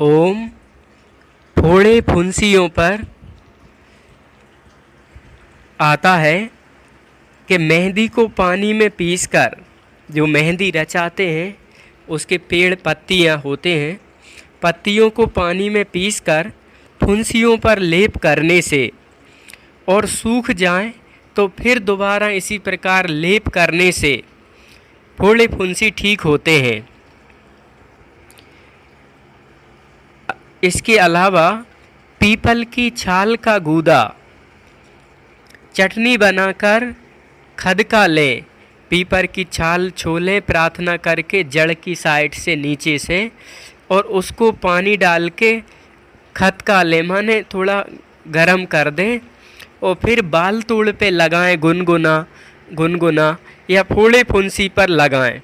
ओम। फोड़े फुंसियों पर आता है कि मेहंदी को पानी में पीसकर, जो मेहंदी रचाते हैं उसके पेड़ पत्तियां होते हैं, पत्तियों को पानी में पीसकर फुंसियों पर लेप करने से और सूख जाएं तो फिर दोबारा इसी प्रकार लेप करने से फोड़े फुंसी ठीक होते हैं। इसके अलावा पीपल की छाल का गूदा चटनी बनाकर खदका लें। पीपल की छाल छोलें प्रार्थना करके जड़ की साइड से नीचे से, और उसको पानी डाल के खदका लें, माने थोड़ा गरम कर दें और फिर बाल तोड़ पे लगाएं, गुनगुना या फोड़े फुंसी पर लगाएं।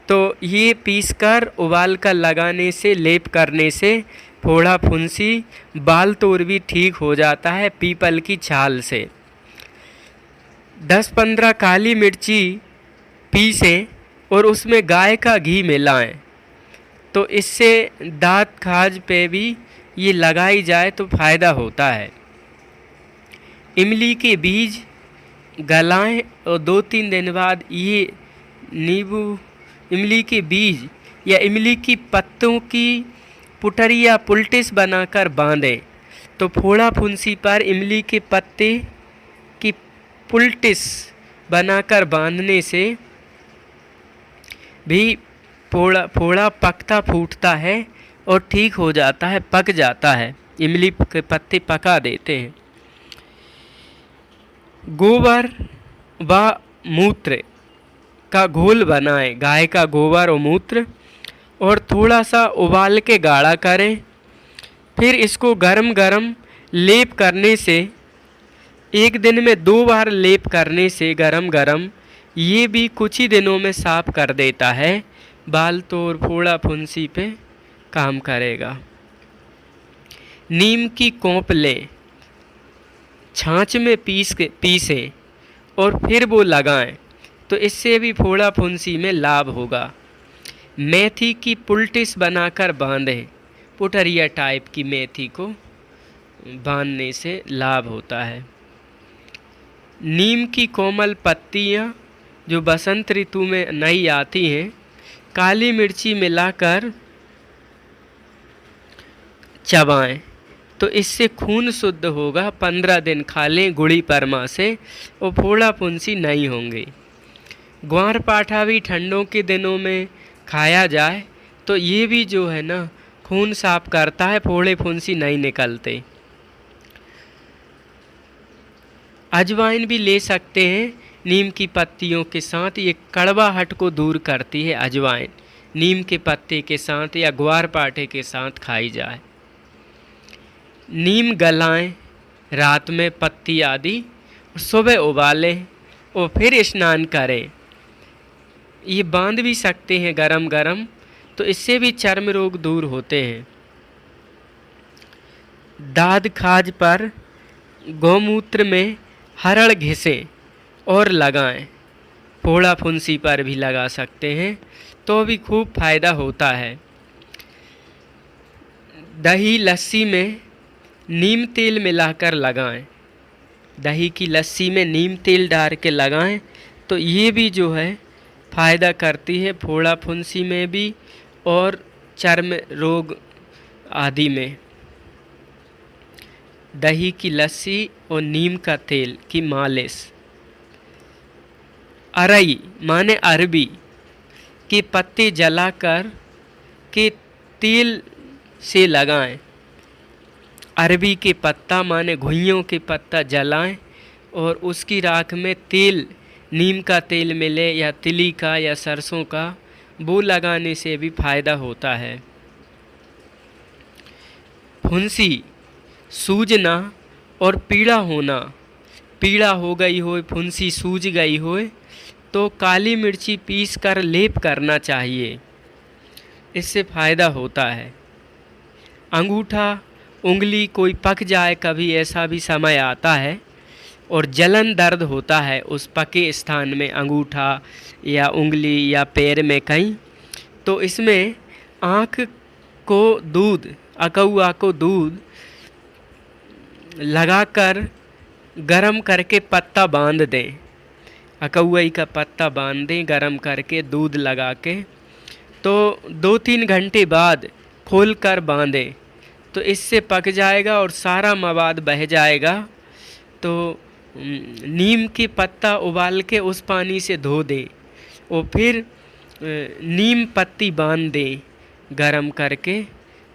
तो ये पीसकर उबाल कर लगाने से, लेप करने से फोड़ा फुंसी बाल तोड़ भी ठीक हो जाता है पीपल की छाल से। 10-15 काली मिर्ची पीसें और उसमें गाय का घी मिलाएं, तो इससे दांत खाज पे भी ये लगाई जाए तो फ़ायदा होता है। इमली के बीज गलाएं और 2-3 दिन बाद ये इमली के बीज या इमली की पत्तों की पुटरी या पुलटिस बनाकर बांधें, तो फोड़ा फुंसी पर इमली के पत्ते की पुलटिस बनाकर बांधने से भी फोड़ा पकता फूटता है और ठीक हो जाता है, पक जाता है। इमली के पत्ते पका देते हैं। गोबर व मूत्र का घोल बनाएं, गाय का गोबर और मूत्र, और थोड़ा सा उबाल के गाढ़ा करें। फिर इसको गरम गरम लेप करने से, एक दिन में 2 बार लेप करने से गरम गरम, ये भी कुछ ही दिनों में साफ कर देता है। बाल तोड़ फोड़ा फुंसी पे काम करेगा। नीम की कोंप लें, छाछ में पीसें और फिर वो लगाएं, तो इससे भी फोड़ा फुंसी में लाभ होगा। मेथी की पुलटिस बनाकर बांधें, पुटरिया टाइप की मेथी को बांधने से लाभ होता है। नीम की कोमल पत्तियां जो बसंत ऋतु में नई आती हैं, काली मिर्ची मिलाकर चबाएं, तो इससे खून शुद्ध होगा। 15 दिन खा लें गुड़ी परमा से और फोड़ा फुंसी नहीं होंगे। ग्वार पाठा भी ठंडों के दिनों में खाया जाए तो ये भी जो है ना, खून साफ करता है, फोड़े फुंसी नहीं निकलते। अजवाइन भी ले सकते हैं नीम की पत्तियों के साथ, ये कड़वाहट को दूर करती है। अजवाइन नीम के पत्ते के साथ या ग्वार पाठे के साथ खाई जाए। नीम गलाएं रात में पत्ती आदि, सुबह उबालें और फिर स्नान करें। ये बांध भी सकते हैं गरम गरम, तो इससे भी चर्म रोग दूर होते हैं। दाद खाज पर गौमूत्र में हरड़ घिसें और लगाएं। फोड़ा फुंसी पर भी लगा सकते हैं, तो भी खूब फायदा होता है। दही लस्सी में नीम तेल मिलाकर लगाएं। दही की लस्सी में नीम तेल डाल के लगाएं, तो ये भी जो है फ़ायदा करती है फोड़ा फुंसी में भी और चर्म रोग आदि में। दही की लस्सी और नीम का तेल की मालिश। अरई माने अरबी के पत्ते जलाकर के तेल से लगाएं। अरबी के पत्ता माने घुइयों के पत्ता जलाएं और उसकी राख में तेल, नीम का तेल मिले या तिली का या सरसों का, वो लगाने से भी फायदा होता है। फुंसी सूजना और पीड़ा होना, पीड़ा हो गई हो, फुंसी सूज गई हो, तो काली मिर्ची पीस कर लेप करना चाहिए, इससे फ़ायदा होता है। अंगूठा उंगली कोई पक जाए, कभी ऐसा भी समय आता है और जलन दर्द होता है उस पके स्थान में, अंगूठा या उंगली या पैर में कहीं, तो इसमें आँख अकौआ को दूध लगाकर गरम करके पत्ता बांध दें। अकौई का पत्ता बांध दें गरम करके दूध लगा के, तो 2-3 घंटे बाद खोल कर बांधें तो इससे पक जाएगा और सारा मवाद बह जाएगा। तो नीम की पत्ता उबाल के उस पानी से धो दें और फिर नीम पत्ती बांध दें गरम करके,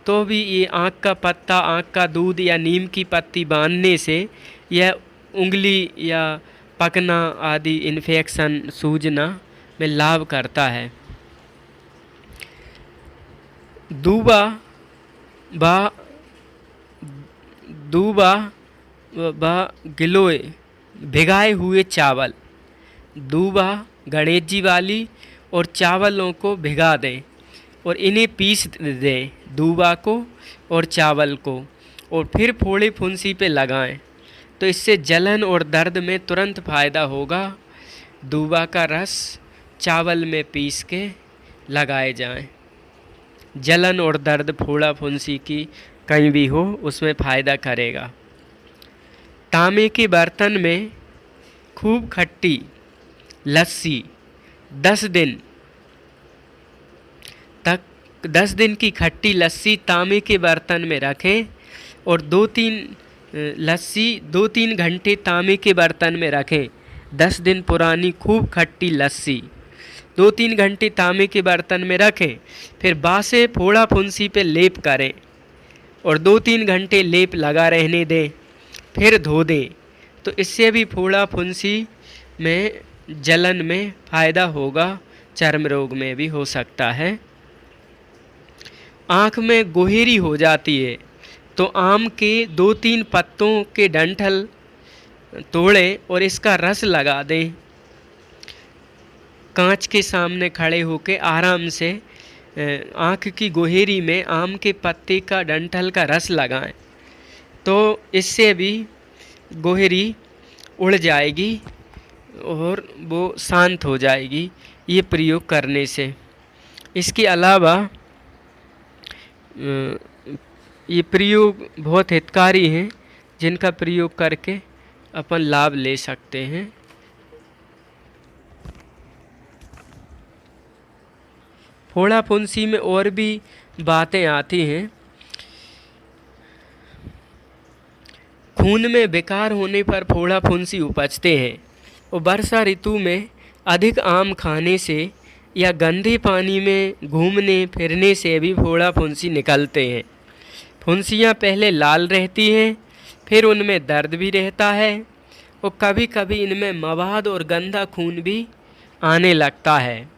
तो भी ये आँख का पत्ता, आँख का दूध या नीम की पत्ती बांधने से यह उंगली या पकना आदि इन्फेक्शन, सूजना में लाभ करता है। दूबा गिलोय भिगाए हुए चावल, दूबा गणेश जी वाली और चावलों को भिगा दें और इन्हें पीस दें, दूबा को और चावल को, और फिर फोड़े फुंसी पे लगाएं तो इससे जलन और दर्द में तुरंत फ़ायदा होगा। दूबा का रस चावल में पीस के लगाए जाएं। जलन और दर्द, फोड़ा फुंसी की कहीं भी हो, उसमें फ़ायदा करेगा। तांबे के बर्तन में खूब खट्टी लस्सी 10 दिन की खट्टी लस्सी तांबे के बर्तन में रखें और 2-3 घंटे तांबे के बर्तन में रखें। 10 दिन पुरानी खूब खट्टी लस्सी 2-3 घंटे तांबे के बर्तन में रखें, फिर बासे फोड़ा फुंसी पे लेप करें और 2-3 घंटे लेप लगा रहने दें, फिर धो दें तो इससे भी फोड़ा फुंसी में, जलन में फ़ायदा होगा। चर्म रोग में भी हो सकता है। आँख में गोहेरी हो जाती है तो आम के 2-3 पत्तों के डंठल तोड़ें और इसका रस लगा दें। कांच के सामने खड़े होकर आराम से आँख की गोहेरी में आम के पत्ते का डंठल का रस लगाएं तो इससे भी गोहेरी उड़ जाएगी और वो शांत हो जाएगी ये प्रयोग करने से। इसके अलावा ये प्रयोग बहुत हितकारी हैं जिनका प्रयोग करके अपन लाभ ले सकते हैं। फोड़ा फुंसी में और भी बातें आती हैं। खून में विकार होने पर फोड़ा फुंसी उपजते हैं और वर्षा ऋतु में अधिक आम खाने से या गंदे पानी में घूमने फिरने से भी फोड़ा फुंसी निकलते हैं। फुंसियाँ पहले लाल रहती हैं, फिर उनमें दर्द भी रहता है और कभी कभी इनमें मवाद और गंदा खून भी आने लगता है।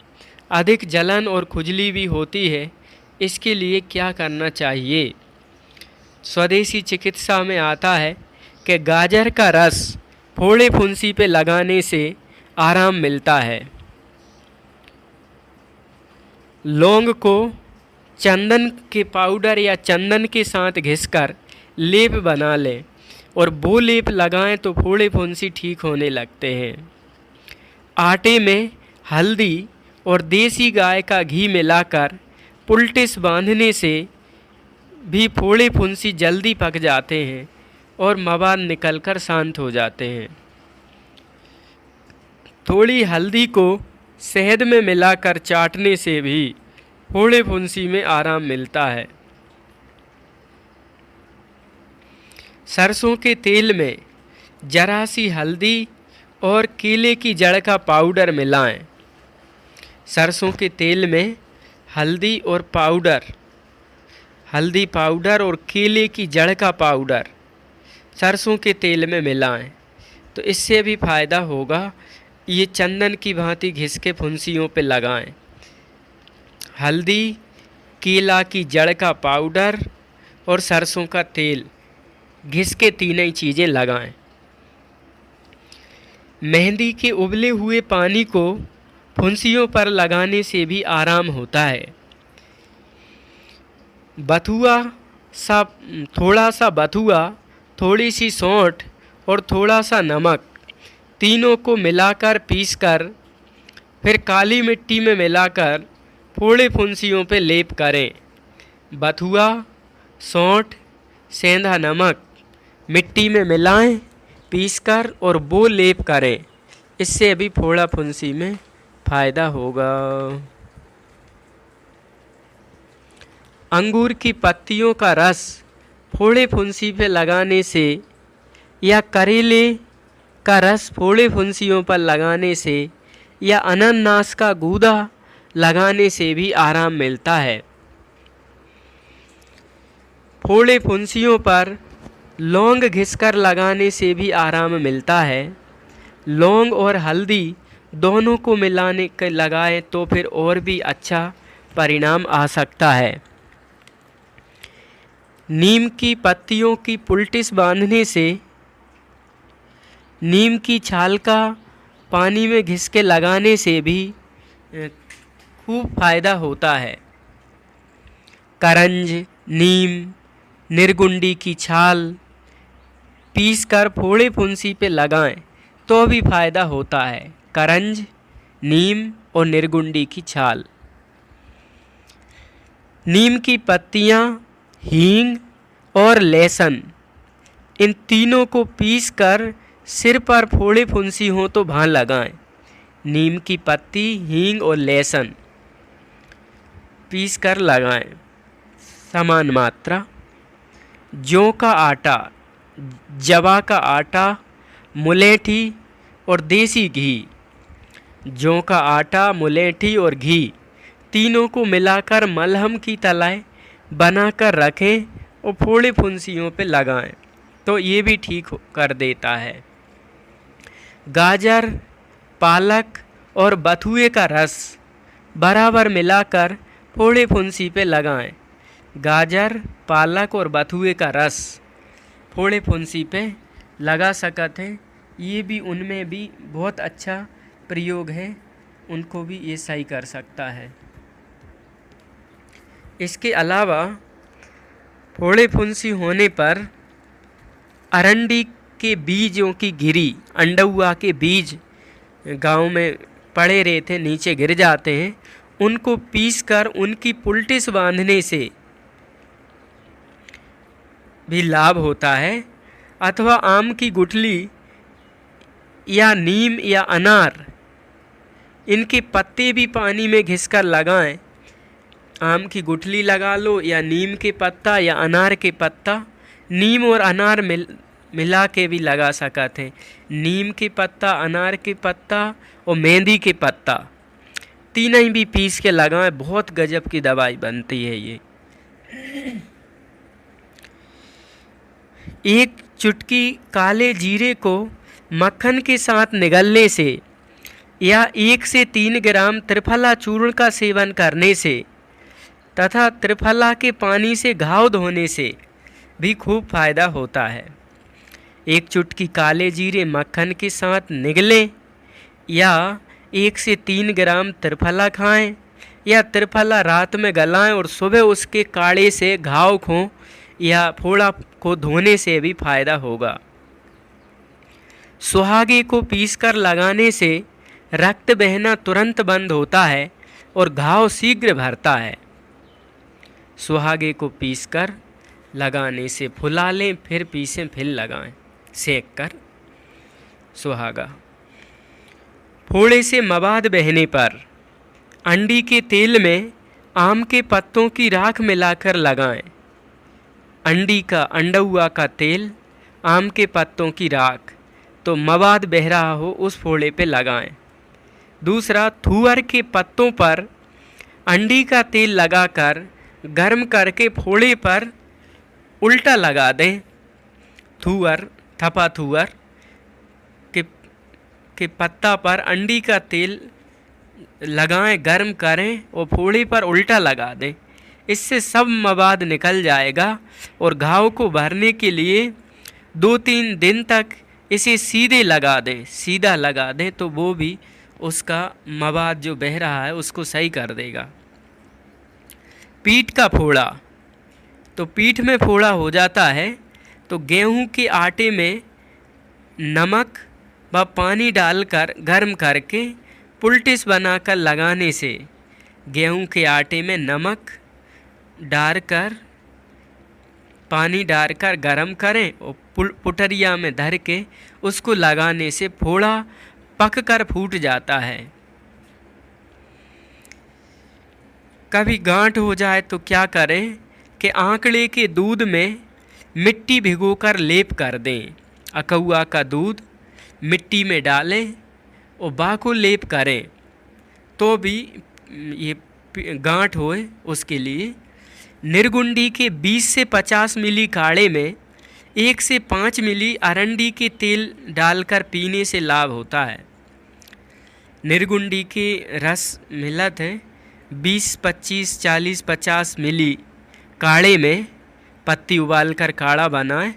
अधिक जलन और खुजली भी होती है। इसके लिए क्या करना चाहिए? स्वदेशी चिकित्सा में आता है कि गाजर का रस फोड़े फुंसी पे लगाने से आराम मिलता है। लौंग को चंदन के पाउडर या चंदन के साथ घिसकर लेप बना लें और वो लेप लगाएं तो फोड़े फुंसी ठीक होने लगते हैं। आटे में हल्दी और देसी गाय का घी मिलाकर पुलटिस बांधने से भी फोड़े फुंसी जल्दी पक जाते हैं और मवाद निकलकर शांत हो जाते हैं। थोड़ी हल्दी को शहद में मिलाकर चाटने से भी फोड़े फुंसी में आराम मिलता है। सरसों के तेल में जरा सी हल्दी और केले की जड़ का पाउडर मिलाएं। सरसों के तेल में हल्दी पाउडर और केले की जड़ का पाउडर सरसों के तेल में मिलाएं तो इससे भी फ़ायदा होगा। ये चंदन की भांति घिस के फुंसियों पे लगाएं। हल्दी, केला की जड़ का पाउडर और सरसों का तेल घिस के तीनों चीज़ें लगाएं। मेहंदी के उबले हुए पानी को फुंसियों पर लगाने से भी आराम होता है। थोड़ा सा बथुआ, थोड़ी सी सौंठ और थोड़ा सा नमक, तीनों को मिलाकर पीसकर फिर काली मिट्टी में मिलाकर फोड़े फुंसियों पे लेप करें बथुआ, सौंठ, सेंधा नमक मिट्टी में मिलाएं, पीसकर और वो लेप करें। इससे भी फोड़ा फुंसी में फ़ायदा होगा। अंगूर की पत्तियों का रस फोड़े फुंसी पे लगाने से या करेले का रस फोड़े फुंसियों पर लगाने से या अनानास का गूदा लगाने से भी आराम मिलता है। फोड़े फुंसियों पर लौंग घिसकर लगाने से भी आराम मिलता है। लौंग और हल्दी दोनों को मिलाने के लगाएं तो फिर और भी अच्छा परिणाम आ सकता है। नीम की पत्तियों की पुलटिस बांधने से नीम की छाल का पानी में घिस के लगाने से भी खूब फायदा होता है। करंज, नीम, निर्गुंडी की छाल पीसकर फोड़े फुंसी पे लगाएं तो भी फायदा होता है। करंज, नीम और निर्गुंडी की छाल। नीम की पत्तियां, हींग और लहसुन इन तीनों को पीसकर सिर पर फोड़े फुंसी हो तो वहाँ लगाएं। नीम की पत्ती, हींग और लहसुन पीसकर लगाएं। समान मात्रा। जौ का आटा, जवा का आटा, मुलेठी और देसी घी। जौ का आटा, मुलेठी और घी तीनों को मिलाकर मलहम की तलाएं बनाकर रखें और फोड़े फुंसियों पे लगाएं तो ये भी ठीक कर देता है। गाजर, पालक और बथुए का रस बराबर मिलाकर फोड़े फुंसी पे लगाएं। गाजर, पालक और बथुए का रस फोड़े फुंसी पे लगा सकते हैं। ये भी उनमें भी बहुत अच्छा प्रयोग है, उनको भी ये सही कर सकता है। इसके अलावा फोड़े फुंसी होने पर अरंडी के बीजों की गिरी, अंडुआ के बीज गांव में पड़े रहते नीचे गिर जाते हैं, उनको पीसकर उनकी पुलटिस बांधने से भी लाभ होता है। अथवा आम की गुठली या नीम या अनार इनके पत्ते भी पानी में घिसकर लगाएं। आम की गुठली लगा लो या नीम के पत्ता या अनार के पत्ता, नीम और अनार मिला के भी लगा सकते हैं। नीम के पत्ता, अनार के पत्ता और मेहंदी के पत्ता तीनों ही भी पीस के लगाएं, बहुत गजब की दवाई बनती है ये। एक चुटकी काले जीरे को मक्खन के साथ निगलने से या 1 से 3 ग्राम त्रिफला चूर्ण का सेवन करने से तथा त्रिफला के पानी से घाव धोने से भी खूब फायदा होता है। एक चुटकी काले जीरे मक्खन के साथ निगलें या 1 से 3 ग्राम त्रिफला खाएं या त्रिफला रात में गलाएं और सुबह उसके काढ़े से घाव को या फोड़ा को धोने से भी फायदा होगा। सुहागे को पीसकर लगाने से रक्त बहना तुरंत बंद होता है और घाव शीघ्र भरता है। सुहागे को पीसकर लगाने से फुला लें, फिर पीसें, फिर लगाएं सेक कर। सुहागा। फोड़े से मवाद बहने पर अंडी के तेल में आम के पत्तों की राख मिलाकर लगाएं। अंडी का, अंडुआ का तेल, आम के पत्तों की राख तो मवाद बह रहा हो उस फोड़े पे लगाएं। दूसरा, थुअर के पत्तों पर अंडी का तेल लगाकर गर्म करके फोड़े पर उल्टा लगा दें। थुअर, थपा थुअर के पत्ता पर अंडी का तेल लगाएं, गर्म करें और फोड़े पर उल्टा लगा दें। इससे सब मवाद निकल जाएगा और घाव को भरने के लिए 2-3 दिन तक इसे सीधे लगा दें, सीधा लगा दें तो वो भी उसका मवाद जो बह रहा है उसको सही कर देगा। पीठ का फोड़ा, तो पीठ में फोड़ा हो जाता है तो गेहूं के आटे में नमक व पानी डालकर गर्म करके पुलटिस बनाकर लगाने से गेहूं के आटे में नमक डालकर गरम करें और पुटरिया में धर के उसको लगाने से फोड़ा पककर फूट जाता है। कभी गांठ हो जाए तो क्या करें कि आंकड़े के दूध में मिट्टी भिगोकर लेप कर दें। अकौआ का दूध मिट्टी में डालें और बाको लेप करें तो भी ये गांठ होए उसके लिए। निर्गुंडी के 20 से 50 मिली काढ़े में 1 से 5 मिली अरंडी के तेल डालकर पीने से लाभ होता है। निर्गुंडी के रस मिलत है 20, 25, 40, 50 मिली काढ़े में पत्ती उबालकर काढ़ा बनाएं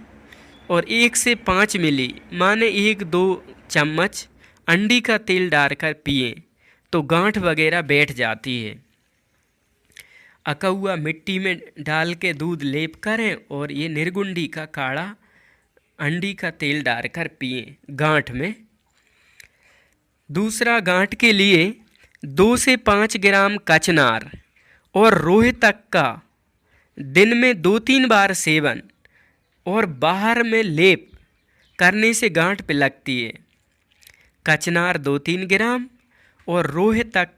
और 1 से 5 मिली माने 1-2 चम्मच अंडी का तेल डालकर पिएं तो गांठ वगैरह बैठ जाती है। अकौआ मिट्टी में डाल के दूध लेप करें और ये निर्गुंडी का काढ़ा अंडी का तेल डालकर पिएं गांठ में। दूसरा, गांठ के लिए 2 से 5 ग्राम कचनार और रोहतक का दिन में 2-3 बार सेवन और बाहर में लेप करने से गांठ पिलकती है। कचनार 2-3 ग्राम और रोहतक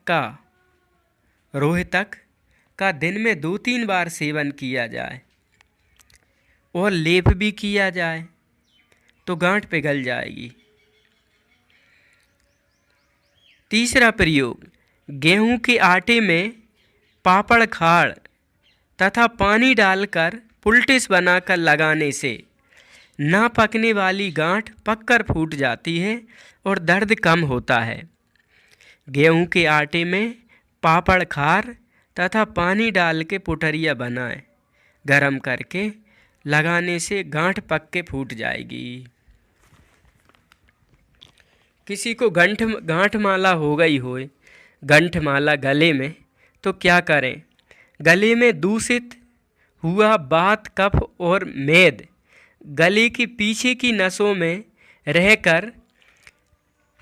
का दिन में 2-3 बार सेवन किया जाए और लेप भी किया जाए तो गांठ पिघल जाएगी। तीसरा प्रयोग, गेहूं के आटे में पापड़ खाड़ तथा पानी डालकर पुलटिस बनाकर लगाने से ना पकने वाली गांठ पककर फूट जाती है और दर्द कम होता है। गेहूं के आटे में पापड़ खार तथा पानी डाल के पुटरिया बनाएं, गरम करके लगाने से गांठ पक के फूट जाएगी। किसी को गांठ माला हो गई होए, गांठ माला गले में, तो क्या करें? गले में दूषित हुआ बात, कफ और मेद गले के पीछे की नसों में रहकर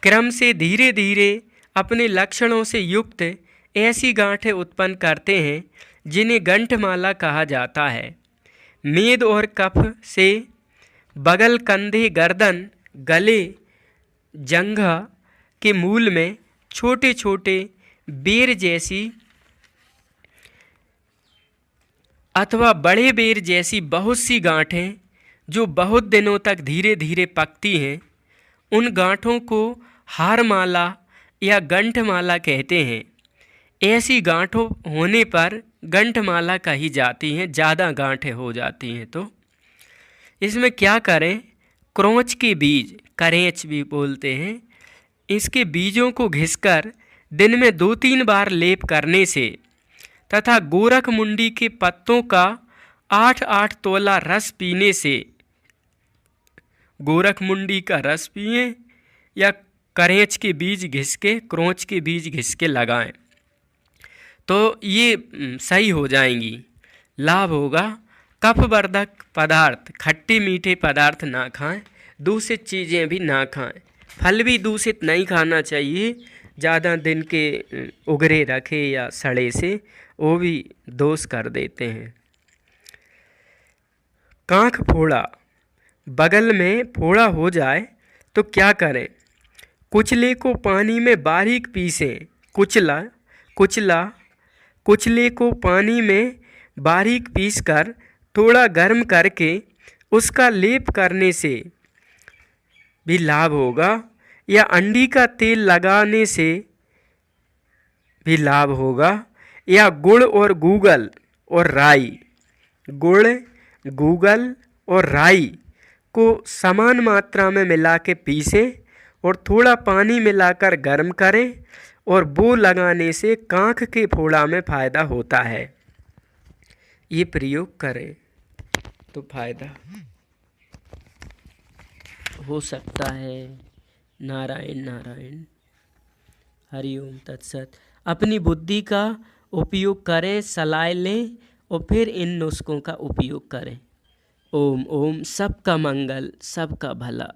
क्रम से धीरे धीरे अपने लक्षणों से युक्त ऐसी गांठें उत्पन्न करते हैं जिन्हें गंठमाला कहा जाता है। मेद और कफ से बगल, कंधे, गर्दन, गले, जंघा के मूल में छोटे छोटे बेर जैसी अथवा बड़े बेर जैसी बहुत सी गांठें जो बहुत दिनों तक धीरे धीरे पकती हैं, उन गांठों को हारमाला या गंठमाला कहते हैं। ऐसी गांठों होने पर गंठमाला कही जाती हैं। ज़्यादा गांठें हो जाती हैं तो इसमें क्या करें? क्रोंच के बीज, करेंच भी बोलते हैं, इसके बीजों को घिसकर दिन में 2-3 बार लेप करने से तथा गोरख मुंडी के पत्तों का 8-8 तोला रस पीने से, गोरख मुंडी का रस पिएं या करेंच के बीज घिस के, क्रोंच के बीज घिस के लगाएं तो ये सही हो जाएंगी, लाभ होगा। कफवर्धक पदार्थ, खट्टे मीठे पदार्थ ना खाएं, दूषित चीज़ें भी ना खाएं, फल भी दूषित नहीं खाना चाहिए, ज़्यादा दिन के उगरे रखे या सड़े से वो भी दोष कर देते हैं। कांख फोड़ा, बगल में फोड़ा हो जाए तो क्या करें? कुचले को पानी में बारीक पीसें, कुचले को पानी में बारीक पीसकर थोड़ा गर्म करके उसका लेप करने से भी लाभ होगा, या अंडी का तेल लगाने से भी लाभ होगा, या गुड़ और गूगल और राई, गुड़, गूगल और राई को समान मात्रा में मिला के पीसें और थोड़ा पानी मिलाकर गर्म करें और वो लगाने से कांख के फोड़ा में फ़ायदा होता है। ये प्रयोग करें तो फ़ायदा हो सकता है। नारायण नारायण, हरि ओम तत्सत। अपनी बुद्धि का उपयोग करें, सलाह लें और फिर इन नुस्खों का उपयोग करें। ओम ओम। सबका मंगल, सबका भला।